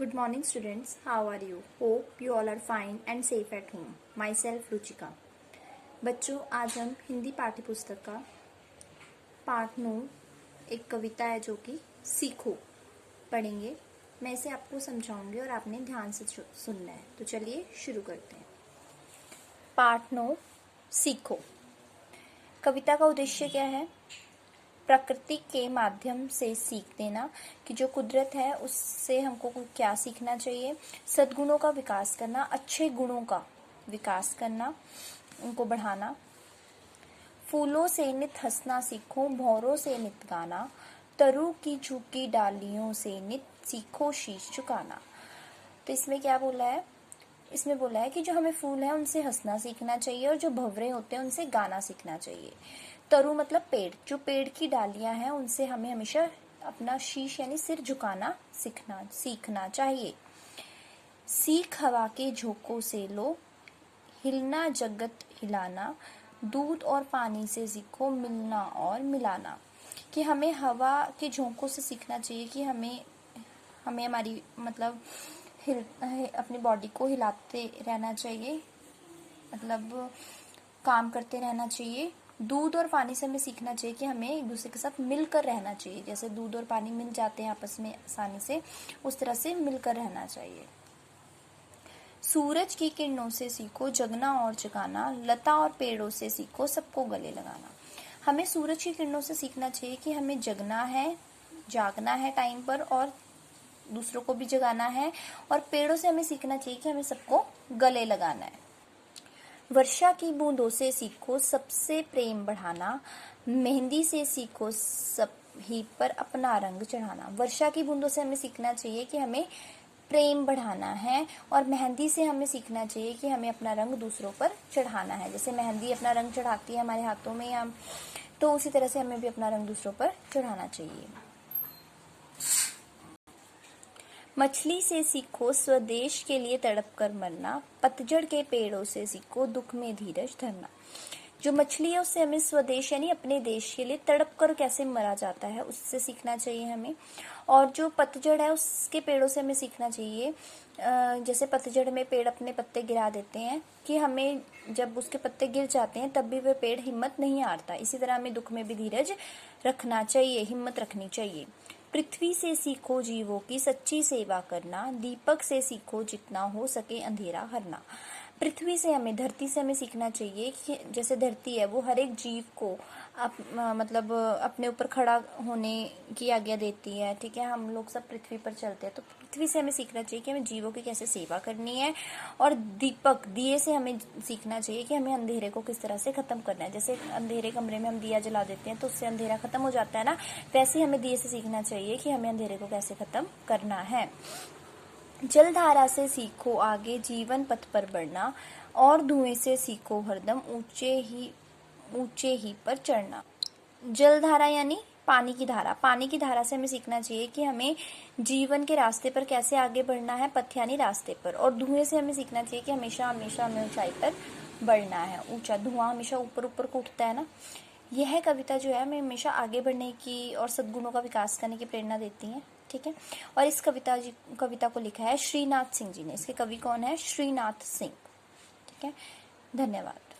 Good morning, students. How are you? Hope you all are fine and safe at home. Myself, Ruchika. बच्चों, आज हम हिंदी पाठ्य पुस्तक का पाठ 9 एक कविता है जो कि सीखो पढ़ेंगे। मैं इसे आपको समझाऊंगी और आपने ध्यान से सुनना है। तो चलिए शुरू करते हैं। पाठ 9 सीखो। कविता का उद्देश्य क्या है? प्रकृति के माध्यम से सीख देना कि जो कुदरत है उससे हमको क्या सीखना चाहिए। सद्गुणों का विकास करना, अच्छे गुणों का विकास करना, उनको बढ़ाना। फूलों से नित हंसना सीखो, भौरों से नित गाना, तरु की झुकी डालियों से नित सीखो शीश झुकाना। तो इसमें क्या बोला है? इसमें बोला है कि जो हमें फूल है उनसे हंसना सीखना चाहिए और जो भंवरे होते हैं उनसे गाना सीखना चाहिए। तरु मतलब पेड़, जो पेड़ की डालियां हैं उनसे हमें हमेशा अपना शीश यानी सिर झुकाना सीखना चाहिए। सीख हवा के झोंकों से लो, हिलना जगत हिलाना, दूध और पानी से सीखो मिलना और मिलाना। कि हमें हवा के झोंकों से सीखना चाहिए कि हमें हमारी मतलब अपनी बॉडी को हिलाते रहना चाहिए, मतलब काम करते रहना चाहिए। दूध और पानी से हमें सीखना चाहिए कि हमें एक दूसरे के साथ मिलकर रहना चाहिए। जैसे दूध और पानी मिल जाते हैं आपस में आसानी से, उस तरह से मिलकर रहना चाहिए। सूरज की किरणों से सीखो जगना और जगाना, लता और पेड़ों से सीखो सबको गले लगाना। हमें सूरज की किरणों से सीखना चाहिए कि हमें जगना है, जागना है टाइम पर और दूसरों को भी जगाना है। और पेड़ों से हमें सीखना चाहिए कि हमें सबको गले लगाना है। वर्षा की बूंदों से सीखो सबसे प्रेम बढ़ाना, मेहंदी से सीखो सब ही पर अपना रंग चढ़ाना। वर्षा की बूंदों से हमें सीखना चाहिए कि हमें प्रेम बढ़ाना है और मेहंदी से हमें सीखना चाहिए कि हमें अपना रंग दूसरों पर चढ़ाना है। जैसे मेहंदी अपना रंग चढ़ाती है हमारे हाथों में, या तो उसी तरह से हमें भी अपना रंग दूसरों पर चढ़ाना चाहिए। मछली से सीखो स्वदेश के लिए तड़प कर मरना, पतझड़ के पेड़ों से सीखो दुख में धीरज धरना। जो मछली है उससे हमें स्वदेश यानी अपने देश के लिए तड़प कर कैसे मरा जाता है उससे सीखना चाहिए हमें। और जो पतझड़ है उसके पेड़ों से हमें सीखना चाहिए, जैसे पतझड़ में पेड़ अपने पत्ते गिरा देते हैं कि हमें जब उसके पत्ते गिर जाते हैं तब भी वह पेड़ हिम्मत नहीं हारता। इसी तरह हमें दुख में भी धीरज रखना चाहिए, हिम्मत रखनी चाहिए। पृथ्वी से सीखो जीवों की सच्ची सेवा करना, दीपक से सीखो जितना हो सके अंधेरा हरना। पृथ्वी से हमें, धरती से हमें सीखना चाहिए कि जैसे धरती है वो हर एक जीव को मतलब अपने ऊपर खड़ा होने की आज्ञा देती है। ठीक है, हम लोग सब पृथ्वी पर चलते हैं, तो पृथ्वी से हमें सीखना चाहिए कि हमें जीवों की कैसे सेवा करनी है। और दीपक, दिए से हमें सीखना चाहिए कि हमें अंधेरे को किस तरह से खत्म करना है। जैसे अंधेरे कमरे में हम दिया जला देते हैं तो उससे अंधेरा खत्म हो जाता है ना, वैसे ही हमें दिए से सीखना चाहिए कि हमें अंधेरे को कैसे खत्म करना है। जलधारा से सीखो आगे जीवन पथ पर बढ़ना, और धुएं से सीखो हरदम ऊंचे ही पर चढ़ना। जलधारा यानी पानी की धारा, पानी की धारा से हमें सीखना चाहिए कि हमें जीवन के रास्ते पर कैसे आगे बढ़ना है, पथ यानी रास्ते पर। और धुएं से हमें सीखना चाहिए कि हमेशा हमेशा हमें ऊंचाई पर बढ़ना है। ऊंचा धुआं हमेशा ऊपर ऊपर को उठता है ना। यह कविता जो है हमें हमेशा आगे बढ़ने की और सद्गुणों का विकास करने की प्रेरणा देती है। ठीक है, और इस कविता को लिखा है श्रीनाथ सिंह जी ने। इसके कवि कौन है? श्रीनाथ सिंह। ठीक है, धन्यवाद।